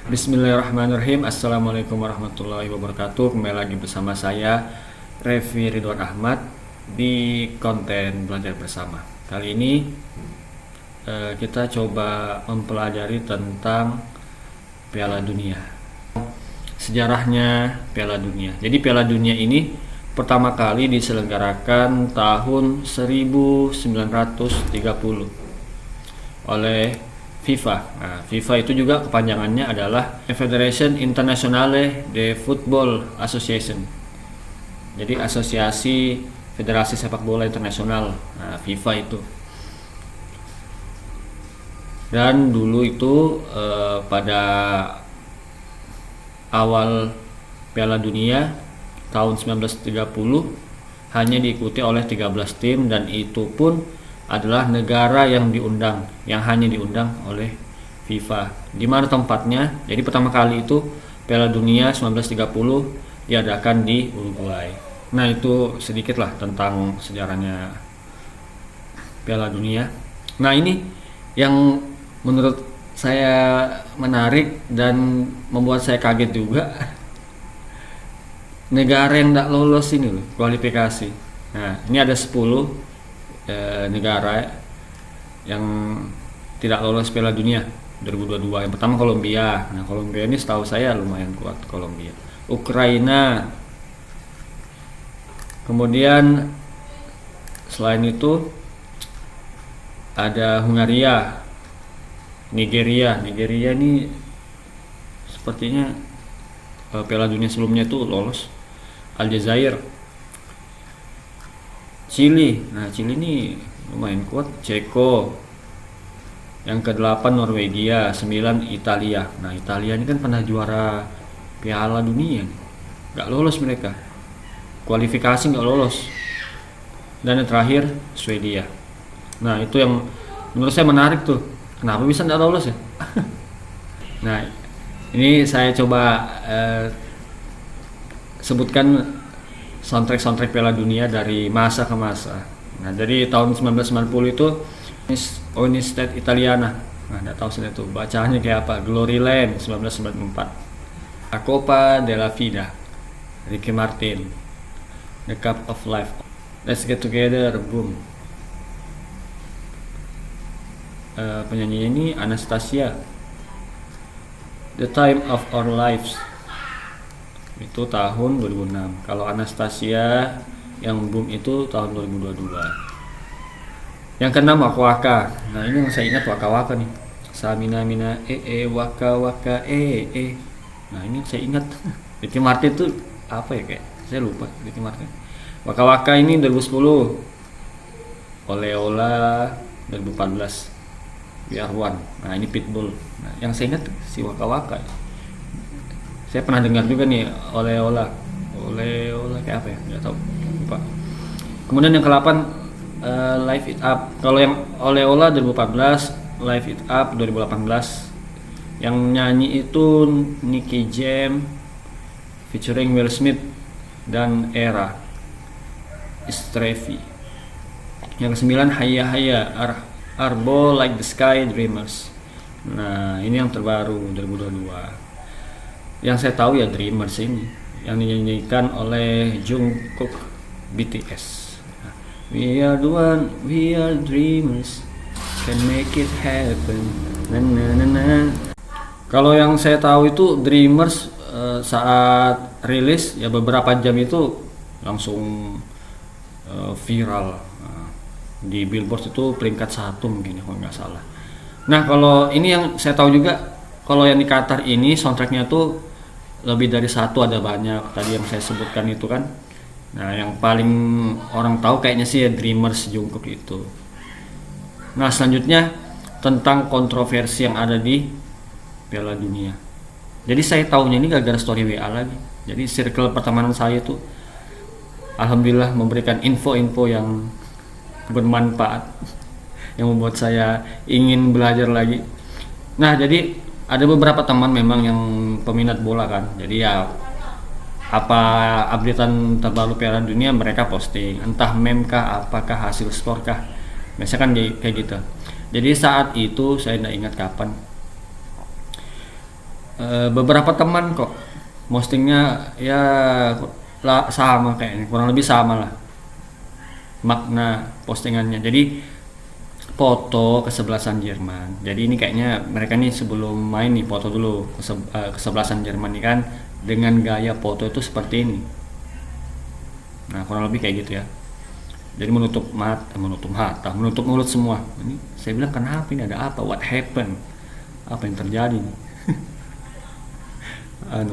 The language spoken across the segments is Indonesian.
Bismillahirrahmanirrahim. Assalamualaikum warahmatullahi wabarakatuh. Kembali lagi bersama saya Revi Ridwan Ahmad di konten belajar bersama. Kali ini kita coba mempelajari tentang Piala Dunia. Sejarahnya Piala Dunia. Jadi Piala Dunia ini pertama kali diselenggarakan tahun 1930 oleh FIFA. Nah, FIFA itu juga kepanjangannya adalah Federation Internationale de Football Association. Jadi asosiasi federasi sepak bola internasional. Nah, FIFA itu. Dan dulu itu pada awal Piala Dunia tahun 1930 hanya diikuti oleh 13 tim, dan itu pun adalah negara yang diundang, yang hanya diundang oleh FIFA. Di mana tempatnya? Jadi pertama kali itu Piala Dunia 1930 diadakan di Uruguay. Nah, itu sedikitlah tentang sejarahnya Piala Dunia. Nah, ini yang menurut saya menarik dan membuat saya kaget juga. Negara yang tidak lolos ini loh, kualifikasi. Nah, ini ada 10 negara yang tidak lolos Piala Dunia 2022. Yang pertama Kolombia. Nah, Kolombia ini setahu saya lumayan kuat, Kolombia. Ukraina. Kemudian selain itu ada Hungaria, Nigeria. Nigeria ini sepertinya Piala Dunia sebelumnya itu lolos. Aljazair, Chili. Nah, Chili ini lumayan kuat. Ceko. Yang ke-8 Norwegia, 9 Italia. Nah, Italia ini kan pernah juara Piala Dunia. Gak lolos mereka. Kualifikasi gak lolos. Dan yang terakhir Swedia. Nah, itu yang menurut saya menarik tuh. Kenapa bisa gak lolos ya? Nah, ini saya coba sebutkan soundtrack Piala Dunia dari masa ke masa. Nah, dari tahun 1990 itu Università Italiana. Nah, enggak tahu saya itu bacaannya kayak apa. Gloryland 1994. La Copa della Vida, Ricky Martin. The Cup of Life, Let's Get Together, boom. Penyanyi ini Anastasia. The Time of Our Lives, itu tahun 2006. Kalau Anastasia yang boom itu tahun 2022. Yang keenam Waka Waka. Nah, ini yang saya ingat Waka Waka nih. Samina mina waka waka Nah, ini saya ingat. Ricky Martin itu apa ya, kayak saya lupa. Ricky Martin. Waka Waka ini 2010. Ole Ola 2014. We Are One. Nah, ini Pitbull. Nah, yang saya ingat si Waka Waka. Saya pernah dengar juga nih Ole Ola kayak apa ya, nggak tahu, lupa. Kemudian yang ke-8 Live It Up. Kalau yang Ole Ola 2014, Live It Up 2018. Yang nyanyi itu Nicky Jam featuring Will Smith dan Era Istrefi. Yang ke-9 Haya Haya Arbo Like the Sky Dreamers. Nah, ini yang terbaru 2022. Yang saya tahu ya Dreamers ini yang dinyanyikan oleh Jungkook BTS. We are the one, we are dreamers, can make it happen. Na. Kalau yang saya tahu itu Dreamers saat rilis ya beberapa jam itu langsung viral. Di Billboard itu peringkat 1 mungkin kalau nggak salah. Nah, kalau ini yang saya tahu juga, kalau yang di Qatar ini soundtracknya tuh lebih dari 1, ada banyak. Tadi yang saya sebutkan itu kan. Nah, yang paling orang tahu kayaknya sih ya Dreamers Jungkook itu. Nah, selanjutnya tentang kontroversi yang ada di Piala Dunia. Jadi saya tahunya ini gara-gara story WA lagi. Jadi circle pertemanan saya tuh alhamdulillah memberikan info-info yang bermanfaat yang membuat saya ingin belajar lagi. Nah, jadi ada beberapa teman memang yang peminat bola kan. Jadi ya apa updatean terbaru Piala Dunia mereka posting, entah meme kah, apakah hasil skor kah. Biasanya kan kayak gitu. Jadi saat itu saya tidak ingat kapan beberapa teman kok postingnya ya sama kayaknya, kurang lebih sama lah makna postingannya. Jadi foto kesebelasan Jerman. Jadi ini kayaknya mereka nih sebelum main nih foto dulu kesebelasan Jerman nih kan, dengan gaya foto itu seperti ini. Nah kurang lebih kayak gitu ya. Jadi menutup mata, menutup mulut semua. Ini saya bilang kenapa ini, ada apa? What happened? Apa yang terjadi nih?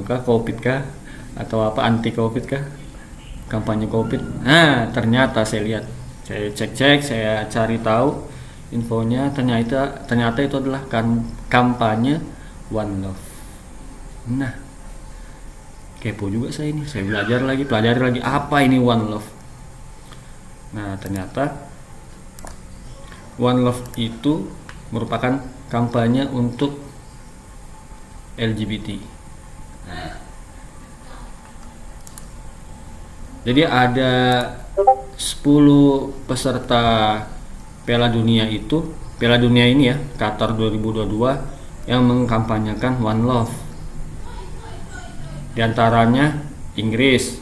Kah COVID kah? Atau apa, anti COVID kah? Kampanye COVID? Nah ternyata saya lihat, saya cek, saya cari tahu infonya, ternyata itu adalah kampanye One Love. Nah kepo juga saya ini, saya pelajari lagi apa ini One Love. Nah ternyata One Love itu merupakan kampanye untuk LGBT. Nah, jadi ada 10 peserta Piala Dunia ini ya, Qatar 2022, yang mengkampanyekan One Love. Di antaranya Inggris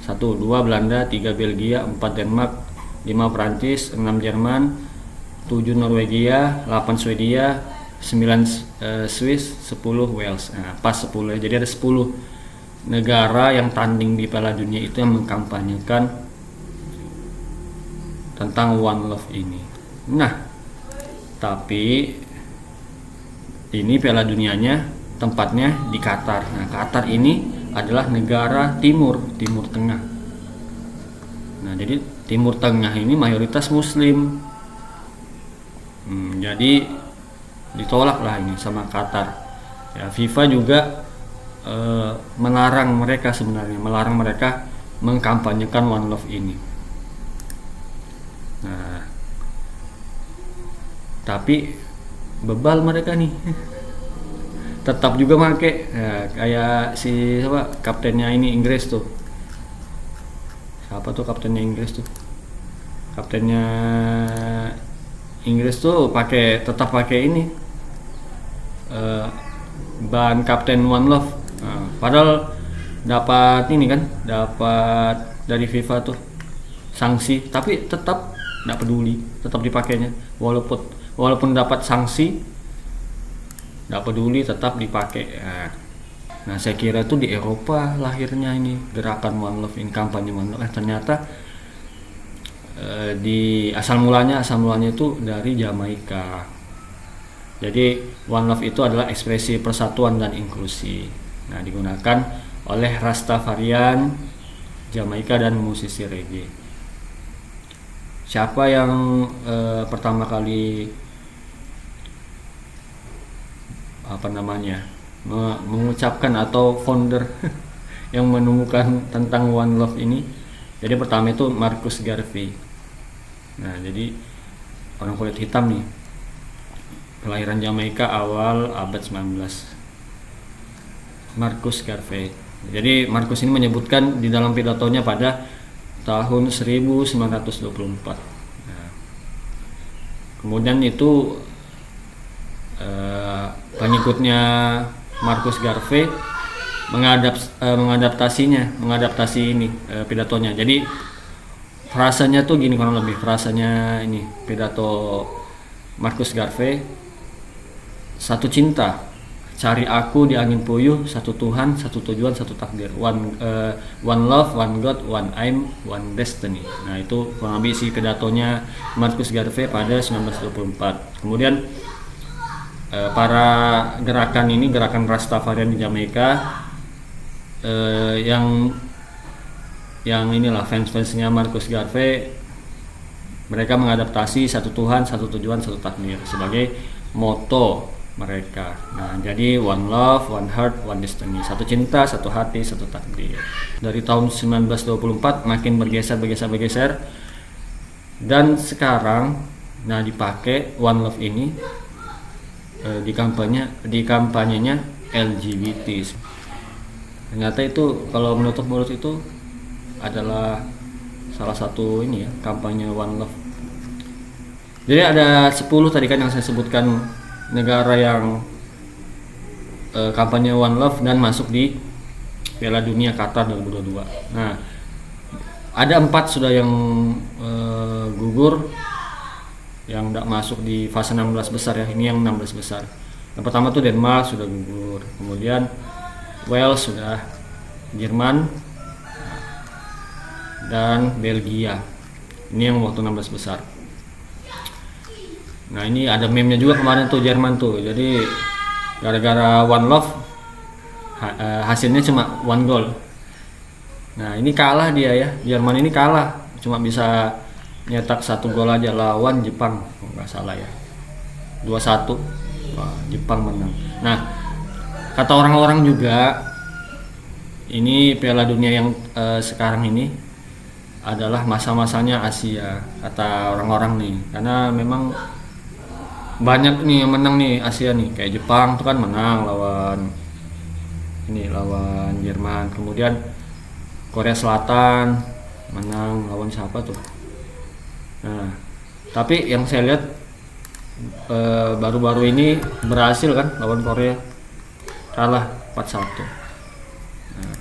1, 2 Belanda, 3 Belgia, 4 Denmark, 5 Prancis, 6 Jerman, 7 Norwegia, 8 Swedia, 9 Swiss, 10 Wales. Nah, pas 10 ya. Jadi ada 10 negara yang tanding di Piala Dunia itu yang mengkampanyekan tentang One Love ini. Nah, tapi ini Piala Dunianya tempatnya di Qatar. Nah, Qatar ini adalah negara Timur Tengah. Nah, jadi Timur Tengah ini mayoritas Muslim. Jadi ditolak lah ini sama Qatar. Ya, FIFA juga melarang mereka mengkampanyekan One Love ini. Nah, tapi bebal mereka nih. Tetap juga make ya, kayak si kaptennya ini Inggris tuh. Siapa tuh kaptennya Inggris tuh? Kaptennya Inggris tuh tetap pakai ini ban kapten One Love. Nah, padahal dapat dari FIFA tuh sanksi, tapi tetap nggak peduli, tetap dipakainya walaupun dapat sanksi, nggak peduli, tetap dipakai. Nah saya kira itu di Eropa lahirnya ini gerakan One Love, ini kampanye One Love. Ternyata di asal mulanya itu dari Jamaika. Jadi One Love itu adalah ekspresi persatuan dan inklusi. Nah digunakan oleh Rastafarian Jamaika dan musisi reggae. Siapa yang pertama kali mengucapkan, atau founder yang menemukan tentang One Love ini? Jadi pertama itu Marcus Garvey. Nah jadi orang kulit hitam nih, kelahiran Jamaika awal abad 19. Marcus Garvey. Jadi Marcus ini menyebutkan di dalam pidatonya pada tahun 1924. Nah, kemudian itu pengikutnya Marcus Garvey mengadaptasi ini pidatonya. Jadi frasanya tuh gini, kurang lebih frasanya ini pidato Marcus Garvey: satu cinta, cari aku di angin puyuh, satu Tuhan, satu tujuan, satu takdir, one love, one God, one aim, one destiny. Nah itu kurang lebih isi pidatonya Marcus Garvey pada 1924. Kemudian para gerakan Rastafarian di Jamaika, yang inilah fans-fansnya Marcus Garvey, mereka mengadaptasi satu Tuhan, satu tujuan, satu takdir sebagai moto mereka. Nah, jadi one love, one heart, one destiny. Satu cinta, satu hati, satu takdir. Dari tahun 1924 makin bergeser dan sekarang dipakai one love ini di kampanyenya LGBT. Ternyata itu kalau menutup mulut itu adalah salah satu ini ya, kampanye One Love. Jadi ada 10 tadi kan yang saya sebutkan negara yang kampanye One Love dan masuk di Piala Dunia Qatar 2022. Nah, ada 4 sudah yang gugur, yang tidak masuk di fase 16 besar ya. Ini yang 16 besar. Yang pertama tuh Denmark sudah gugur, kemudian Wales sudah, Jerman dan Belgia. Ini yang waktu 16 besar. Nah, ini ada meme-nya juga kemarin tuh Jerman tuh. Jadi gara-gara One Love hasilnya cuma 1 gol. Nah, ini kalah dia ya. Jerman ini kalah, cuma bisa nyetak 1 gol aja lawan Jepang, nggak salah ya. 2-1. Wah, Jepang menang. Nah, kata orang-orang juga ini Piala Dunia yang sekarang ini adalah masa-masanya Asia, kata orang-orang nih. Karena memang banyak nih yang menang nih Asia nih, kayak Jepang tuh kan menang lawan Jerman, kemudian Korea Selatan menang lawan siapa tuh. Nah, tapi yang saya lihat baru-baru ini berhasil kan lawan Korea, kalah 4-1. Nah,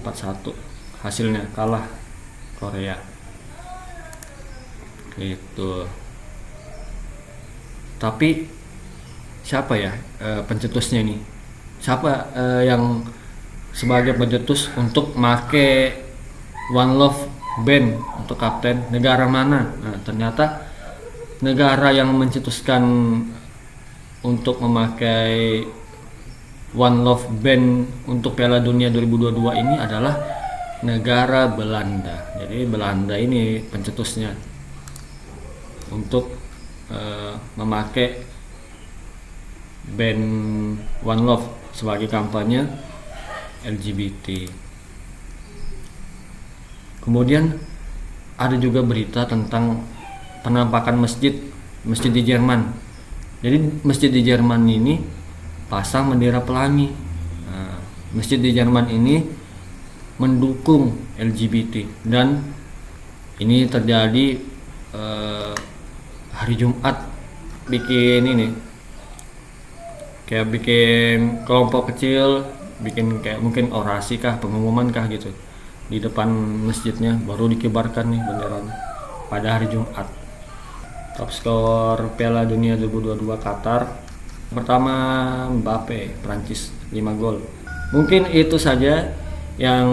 4-1 hasilnya, kalah Korea gitu. Tapi siapa ya pencetusnya ini? Siapa yang sebagai pencetus untuk make One Love band untuk kapten? Negara mana? Nah, ternyata negara yang mencetuskan untuk memakai One Love band untuk Piala Dunia 2022 ini adalah negara Belanda. Jadi Belanda ini pencetusnya untuk memakai band One Love sebagai kampanye LGBT. Kemudian ada juga berita tentang penampakan masjid di Jerman. Jadi masjid di Jerman ini pasang bendera pelangi. Nah, masjid di Jerman ini mendukung LGBT, dan ini terjadi hari Jumat, bikin kelompok kecil, bikin kayak mungkin orasi kah, pengumuman kah gitu di depan masjidnya, baru dikibarkan nih benderanya pada hari Jumat. Top skor Piala Dunia 2022 Qatar pertama Mbappe, Prancis 5 gol. Mungkin itu saja yang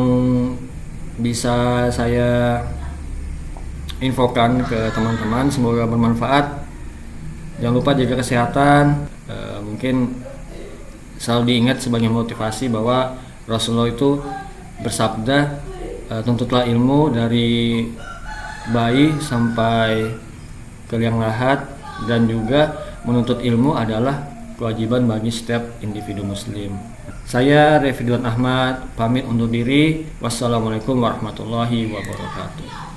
bisa saya infokan ke teman-teman, semoga bermanfaat. Jangan lupa jaga kesehatan. Mungkin selalu diingat sebagai motivasi bahwa Rasulullah itu bersabda, tuntutlah ilmu dari bayi sampai ke liang lahat, dan juga menuntut ilmu adalah kewajiban bagi setiap individu muslim. Saya Reviduan Ahmad pamit undur diri. Wassalamualaikum warahmatullahi wabarakatuh.